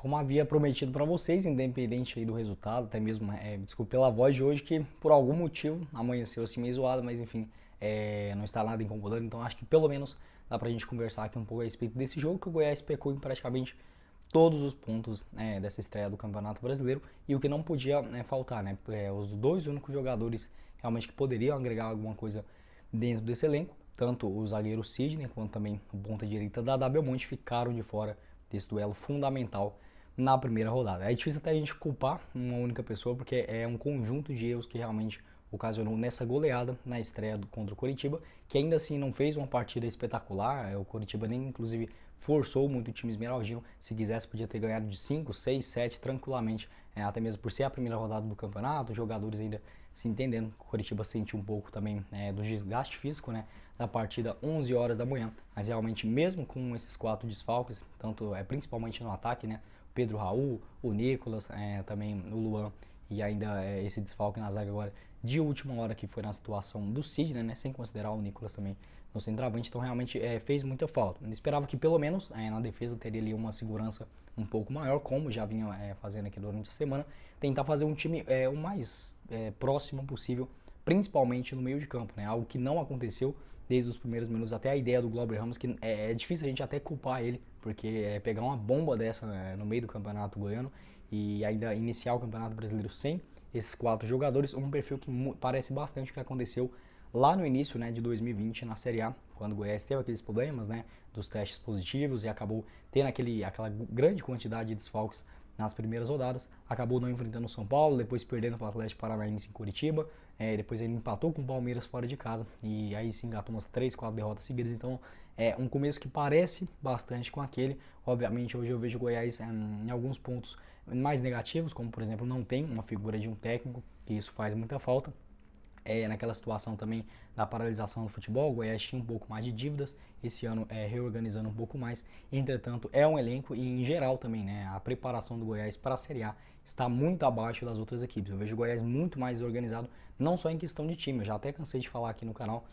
como havia prometido para vocês, independente aí do resultado, até mesmo, desculpe pela voz de hoje, que por algum motivo amanheceu assim meio zoado, mas enfim, não está nada incomodando, então acho que pelo menos dá pra gente conversar aqui um pouco a respeito desse jogo, que o Goiás pecou em praticamente todos os pontos dessa estreia do Campeonato Brasileiro, e o que não podia faltar, né? Os dois únicos jogadores realmente que poderiam agregar alguma coisa dentro desse elenco, tanto o zagueiro Sidney quanto também o ponta direita da Belmonte ficaram de fora desse duelo fundamental na primeira rodada. É difícil até a gente culpar uma única pessoa, porque é um conjunto de erros que realmente ocasionou nessa goleada na estreia contra o Coritiba, que ainda assim não fez uma partida espetacular. O Coritiba nem inclusive forçou muito o time esmeraldino. Se quisesse podia ter ganhado de 5, 6, 7 tranquilamente, até mesmo por ser a primeira rodada do campeonato, os jogadores ainda se entendendo. O Coritiba sentiu um pouco também do desgaste físico, né, da partida 11 horas da manhã, mas realmente mesmo com esses 4 desfalques, tanto principalmente no ataque, né, Pedro Raul, o Nicolas, também o Luan e ainda esse desfalque na zaga agora de última hora que foi na situação do Sidney, né, sem considerar o Nicolas também no centroavante, então realmente fez muita falta. Eu esperava que pelo menos na defesa teria ali uma segurança um pouco maior, como já vinha fazendo aqui durante a semana, tentar fazer um time o mais próximo possível, principalmente no meio de campo, né, algo que não aconteceu desde os primeiros minutos. Até a ideia do Glauber Ramos, que é difícil a gente até culpar ele, porque pegar uma bomba dessa no meio do campeonato goiano e ainda iniciar o campeonato brasileiro sem esses 4 jogadores, um perfil que parece bastante o que aconteceu lá no início, né, de 2020 na Série A, quando o Goiás teve aqueles problemas, né, dos testes positivos e acabou tendo aquela grande quantidade de desfalques nas primeiras rodadas, acabou não enfrentando o São Paulo, depois perdendo para o Atlético Paranaense em Curitiba, depois ele empatou com o Palmeiras fora de casa e aí sim engatou umas 3, 4 derrotas seguidas, então é um começo que parece bastante com aquele. Obviamente hoje eu vejo o Goiás em alguns pontos mais negativos, como por exemplo não tem uma figura de um técnico, e isso faz muita falta. Naquela situação também da paralisação do futebol, o Goiás tinha um pouco mais de dívidas, esse ano reorganizando um pouco mais, entretanto é um elenco e em geral também, né, a preparação do Goiás para a Série A está muito abaixo das outras equipes. Eu vejo o Goiás muito mais organizado, não só em questão de time, eu já até cansei de falar aqui no canal,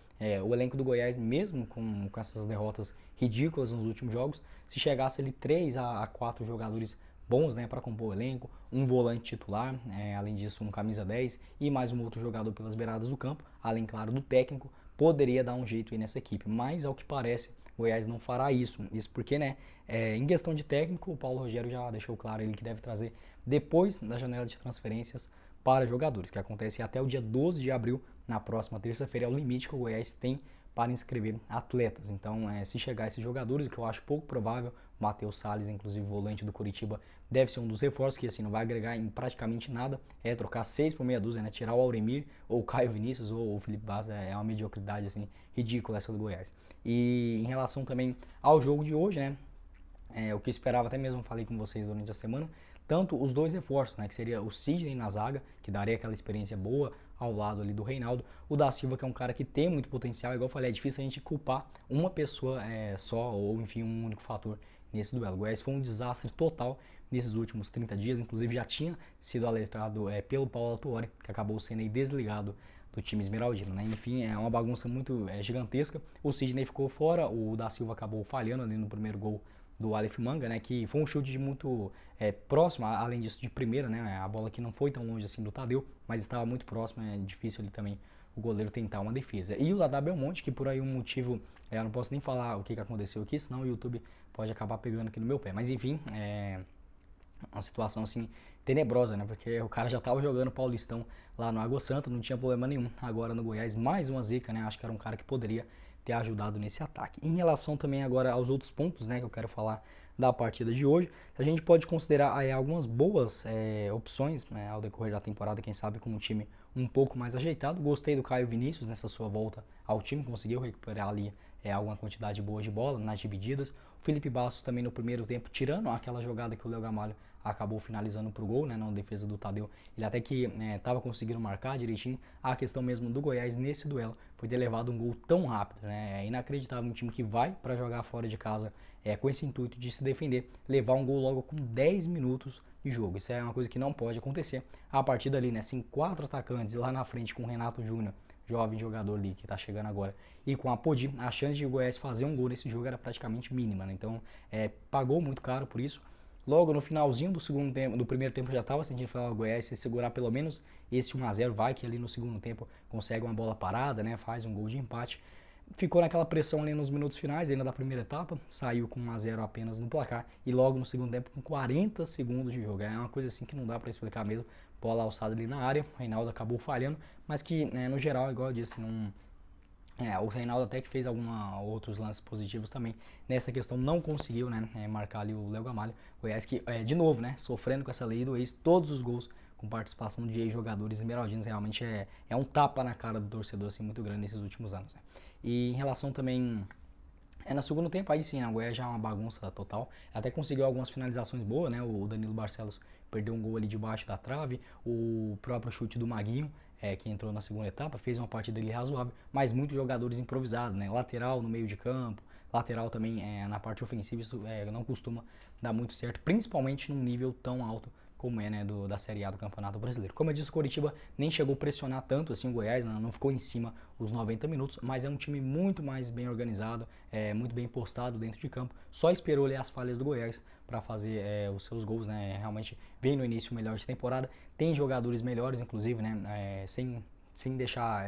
o elenco do Goiás, mesmo com essas derrotas ridículas nos últimos jogos, se chegasse ali 3 a 4 jogadores bons, né, para compor o elenco, um volante titular, além disso um camisa 10 e mais um outro jogador pelas beiradas do campo, além claro do técnico, poderia dar um jeito aí nessa equipe, mas ao que parece o Goiás não fará isso porque, né, em questão de técnico, o Paulo Rogério já deixou claro ele que deve trazer depois da janela de transferências para jogadores, que acontece até o dia 12 de abril, na próxima terça-feira, é o limite que o Goiás tem para inscrever atletas. Então, se chegar esses jogadores, que eu acho pouco provável, Matheus Salles, inclusive volante do Curitiba, deve ser um dos reforços, que assim não vai agregar em praticamente nada, trocar 6 por meia dúzia, né, tirar o Auremir, ou o Caio Vinícius, ou o Felipe Vaz, é uma mediocridade assim, ridícula essa do Goiás. E em relação também ao jogo de hoje, né, o que eu esperava, até mesmo falei com vocês durante a semana, tanto os dois reforços, né, que seria o Sidney na zaga, que daria aquela experiência boa ao lado ali do Reinaldo, o da Silva, que é um cara que tem muito potencial, igual eu falei, é difícil a gente culpar uma pessoa só, ou enfim, um único fator nesse duelo. O Goiás foi um desastre total nesses últimos 30 dias, inclusive já tinha sido alertado pelo Paulo Autuori, que acabou sendo aí desligado do time esmeraldino, né? Enfim, é uma bagunça muito gigantesca. O Sidney ficou fora, o da Silva acabou falhando ali no primeiro gol do Aleph Manga, né, que foi um chute de muito próximo, além disso de primeira, né, a bola que não foi tão longe assim do Tadeu, mas estava muito próximo, é difícil ali também o goleiro tentar uma defesa. E o da Belmonte, que por aí um motivo, eu não posso nem falar o que aconteceu aqui, senão o YouTube pode acabar pegando aqui no meu pé, mas enfim, uma situação assim tenebrosa, né? Porque o cara já tava jogando Paulistão lá no Água Santa, não tinha problema nenhum. Agora no Goiás, mais uma zica, né? Acho que era um cara que poderia ter ajudado nesse ataque. Em relação também agora aos outros pontos, né, que eu quero falar da partida de hoje, a gente pode considerar algumas boas opções, né, ao decorrer da temporada, quem sabe com um time um pouco mais ajeitado. Gostei do Caio Vinícius nessa sua volta ao time, conseguiu recuperar ali alguma quantidade boa de bola nas divididas. O Felipe Bastos também no primeiro tempo, tirando aquela jogada que o Léo Gamalho acabou finalizando pro gol, né, na defesa do Tadeu. Ele até que estava conseguindo marcar direitinho. A questão mesmo do Goiás nesse duelo foi ter levado um gol tão rápido, né? É inacreditável um time que vai para jogar fora de casa com esse intuito de se defender, levar um gol logo com 10 minutos de jogo. Isso é uma coisa que não pode acontecer. A partir dali, né, sem 4 atacantes lá na frente com o Renato Júnior, jovem jogador ali que está chegando agora, e com a Podi, a chance de o Goiás fazer um gol nesse jogo era praticamente mínima, né? Então pagou muito caro por isso. Logo no finalzinho do segundo tempo, do primeiro tempo já estava sentindo falar o Goiás, se segurar pelo menos esse 1-0, vai que ali no segundo tempo consegue uma bola parada, né, faz um gol de empate. Ficou naquela pressão ali nos minutos finais, ainda da primeira etapa, saiu com 1-0 apenas no placar e logo no segundo tempo com 40 segundos de jogo. É uma coisa assim que não dá para explicar mesmo. Bola alçada ali na área, o Reinaldo acabou falhando, mas que no geral, igual eu disse, não, o Reinaldo até que fez outros lances positivos também. Nessa questão não conseguiu, né, marcar ali o Léo Gamalho. O Goiás que, de novo, né, sofrendo com essa lei do ex, todos os gols com participação de ex-jogadores esmeraldinos, realmente é um tapa na cara do torcedor assim, muito grande nesses últimos anos. Né. E em relação também no segundo tempo, aí sim, né, o Goiás já é uma bagunça total. Até conseguiu algumas finalizações boas, né? O Danilo Barcelos perdeu um gol ali debaixo da trave. O próprio chute do Maguinho, que entrou na segunda etapa, fez uma partida ali razoável. Mas muitos jogadores improvisados, né? Lateral no meio de campo, lateral também na parte ofensiva, isso não costuma dar muito certo, principalmente num nível tão alto como é, né, da Série A do Campeonato Brasileiro. Como eu disse, o Coritiba nem chegou a pressionar tanto assim o Goiás, não ficou em cima os 90 minutos, mas é um time muito mais bem organizado, muito bem postado dentro de campo, só esperou ali as falhas do Goiás para fazer os seus gols, né, realmente vem no início melhor de temporada, tem jogadores melhores, inclusive, né, sem deixar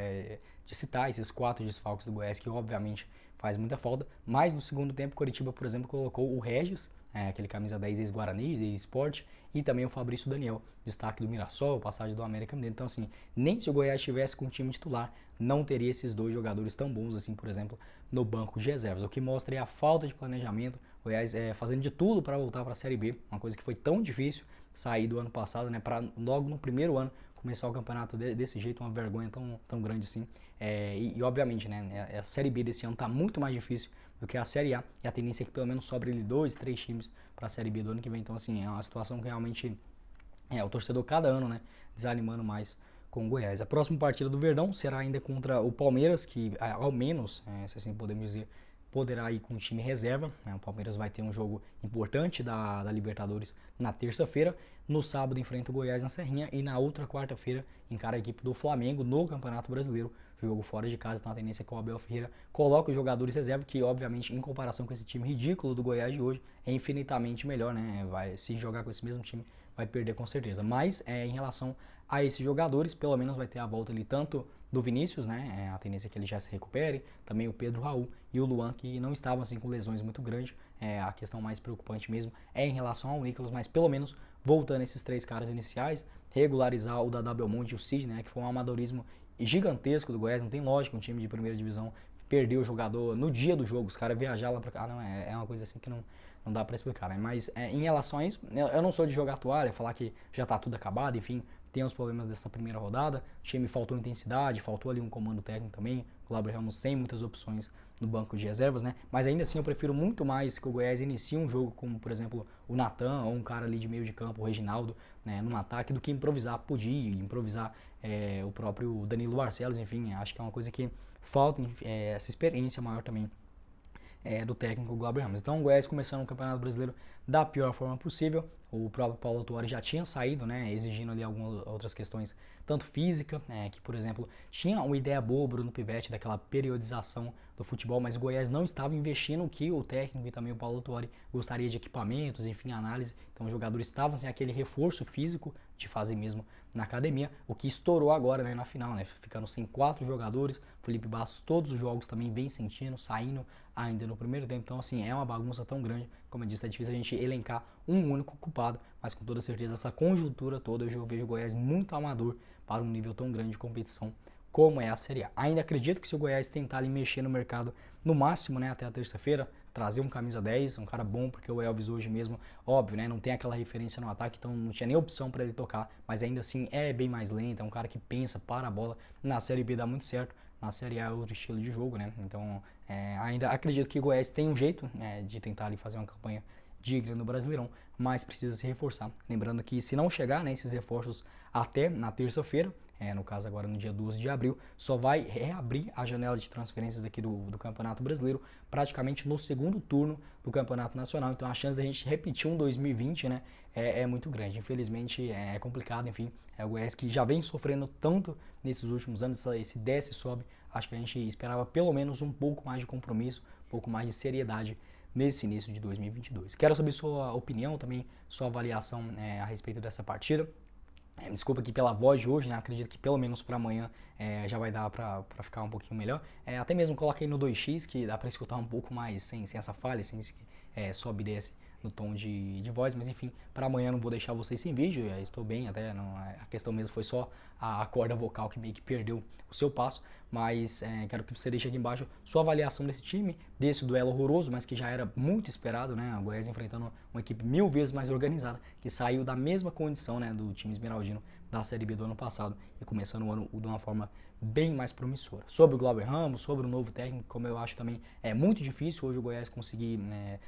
de citar esses 4 desfalques do Goiás, que obviamente faz muita falta, mas no segundo tempo o Coritiba, por exemplo, colocou o Regis, aquele camisa 10 ex-Guarani, ex-Sport, e também o Fabrício Daniel, destaque do Mirassol, passagem do América Mineiro. Então, assim, nem se o Goiás estivesse com o time titular, não teria esses 2 jogadores tão bons, assim, por exemplo, no banco de reservas. O que mostra é a falta de planejamento, o Goiás fazendo de tudo para voltar para a Série B, uma coisa que foi tão difícil sair do ano passado, né, para logo no primeiro ano começar o campeonato desse jeito, uma vergonha tão grande assim. E obviamente, né, a Série B desse ano está muito mais difícil do que a Série A, e a tendência é que pelo menos sobre ele 2, 3 times para a Série B do ano que vem. Então, assim, é uma situação que realmente o torcedor cada ano, né, desanimando mais com o Goiás. A próxima partida do Verdão será ainda contra o Palmeiras, que ao menos, se assim podemos dizer, poderá ir com o time reserva. O Palmeiras vai ter um jogo importante da Libertadores na terça-feira. No sábado enfrenta o Goiás na Serrinha e na outra quarta-feira encara a equipe do Flamengo no Campeonato Brasileiro. Jogo fora de casa, então a tendência é que o Abel Ferreira coloque os jogadores reserva, que obviamente em comparação com esse time ridículo do Goiás de hoje é infinitamente melhor, né? Se jogar com esse mesmo time vai perder com certeza. Mas em relação a esses jogadores, pelo menos vai ter a volta ali tanto do Vinícius, né? A tendência é que ele já se recupere, também o Pedro Raul e o Luan, que não estavam assim com lesões muito grandes. A questão mais preocupante mesmo é em relação ao Nicolas, mas pelo menos voltando esses 3 caras iniciais, regularizar o Dadá Belmonte e o Sidney, né? Que foi um amadorismo gigantesco do Goiás, não tem lógica um time de primeira divisão perder o jogador no dia do jogo, os caras viajar lá pra cá, não, é uma coisa assim que não dá pra explicar, né? Mas em relação a isso, eu não sou de jogar toalha, falar que já tá tudo acabado, enfim, tem os problemas dessa primeira rodada, o time faltou intensidade, faltou ali um comando técnico também, o Glauber Ramos sem muitas opções no banco de reservas, né? Mas ainda assim eu prefiro muito mais que o Goiás inicie um jogo como, por exemplo, o Natan ou um cara ali de meio de campo, o Reginaldo, né, num ataque, do que improvisar Pudim, improvisar o próprio Danilo Barcelos, enfim, acho que é uma coisa que falta essa experiência maior também do técnico Glauber Ramos. Então o Goiás começando o Campeonato Brasileiro da pior forma possível. O próprio Paulo Tuori já tinha saído, né, exigindo ali algumas outras questões, tanto física, que por exemplo, tinha uma ideia boa, Bruno Pivetti, daquela periodização do futebol, mas o Goiás não estava investindo o que o técnico e também o Paulo Tuori gostaria de equipamentos, enfim, análise. Então os jogadores estavam sem aquele reforço físico de fazer mesmo na academia, o que estourou agora, né, na final, né, ficando sem 4 jogadores. Felipe Bastos, todos os jogos também vem sentindo, saindo ainda no primeiro tempo. Então, assim, é uma bagunça tão grande, como eu disse, é difícil a gente elencar um único culpado, mas com toda certeza essa conjuntura toda eu vejo o Goiás muito amador para um nível tão grande de competição como é a Série A. Ainda acredito que se o Goiás tentar ali mexer no mercado no máximo, né, até a terça-feira, trazer um camisa 10, um cara bom, porque o Elvis hoje mesmo, óbvio, né, não tem aquela referência no ataque, então não tinha nem opção para ele tocar, mas ainda assim é bem mais lento, é um cara que pensa, para a bola. Na Série B dá muito certo, na Série A é outro estilo de jogo, né, então ainda acredito que o Goiás tem um jeito de tentar ali fazer uma campanha digna no Brasileirão, mas precisa se reforçar. Lembrando que se não chegar, né, esses reforços até na terça-feira, no caso agora no dia 12 de abril, só vai reabrir a janela de transferências aqui do Campeonato Brasileiro praticamente no segundo turno do Campeonato Nacional. Então a chance da gente repetir um 2020, né, é muito grande. Infelizmente é complicado, enfim. O Goiás que já vem sofrendo tanto nesses últimos anos, esse desce e sobe. Acho que a gente esperava pelo menos um pouco mais de compromisso, um pouco mais de seriedade nesse início de 2022. Quero saber sua opinião também, sua avaliação a respeito dessa partida. Desculpa aqui pela voz de hoje, né? Acredito que pelo menos para amanhã já vai dar pra ficar um pouquinho melhor. Até mesmo coloca aí no 2x, que dá pra escutar um pouco mais sem essa falha, sem sobe e desce no tom de voz, mas enfim, para amanhã não vou deixar vocês sem vídeo, estou bem até, não, a questão mesmo foi só a corda vocal que meio que perdeu o seu passo, mas quero que você deixe aqui embaixo sua avaliação desse time, desse duelo horroroso, mas que já era muito esperado, né, o Goiás enfrentando uma equipe 1000 vezes mais organizada, que saiu da mesma condição, né, do time esmeraldino da Série B do ano passado e começando o ano de uma forma bem mais promissora. Sobre o Glauber Ramos, sobre o novo técnico, como eu acho também é muito difícil hoje o Goiás conseguir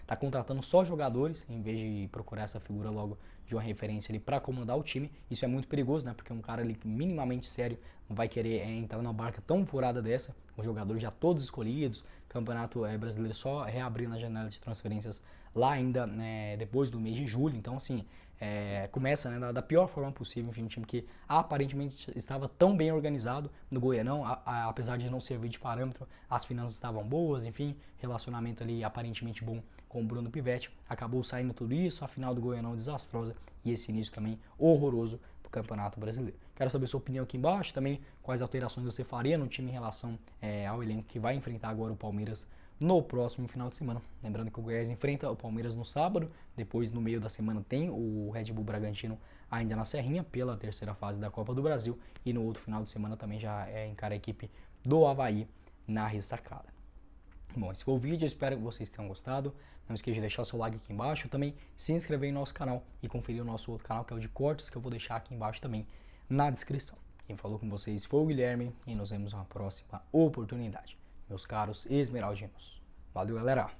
tá contratando só jogadores, em vez de procurar essa figura logo de uma referência ali para comandar o time. Isso é muito perigoso, né? Porque um cara ali minimamente sério não vai querer entrar numa barca tão furada dessa, os jogadores já todos escolhidos, campeonato brasileiro só reabrindo a janela de transferências lá ainda depois do mês de julho, então assim, começa da pior forma possível, enfim, um time que aparentemente estava tão bem organizado no Goianão, apesar de não servir de parâmetro, as finanças estavam boas, enfim, relacionamento ali aparentemente bom com o Bruno Pivetti, acabou saindo tudo isso, a final do Goianão desastrosa e esse início também horroroso do Campeonato Brasileiro. Quero saber sua opinião aqui embaixo, também quais alterações você faria no time em relação ao elenco que vai enfrentar agora o Palmeiras no próximo final de semana. Lembrando que o Goiás enfrenta o Palmeiras no sábado, depois no meio da semana tem o Red Bull Bragantino ainda na Serrinha, pela terceira fase da Copa do Brasil, e no outro final de semana também já encara a equipe do Avaí na ressacada. Bom, esse foi o vídeo, eu espero que vocês tenham gostado. Não esqueça de deixar o seu like aqui embaixo, também se inscrever em nosso canal e conferir o nosso outro canal, que é o de cortes, que eu vou deixar aqui embaixo também na descrição. Quem falou com vocês foi o Guilherme e nos vemos numa próxima oportunidade, meus caros esmeraldinos. Valeu, galera!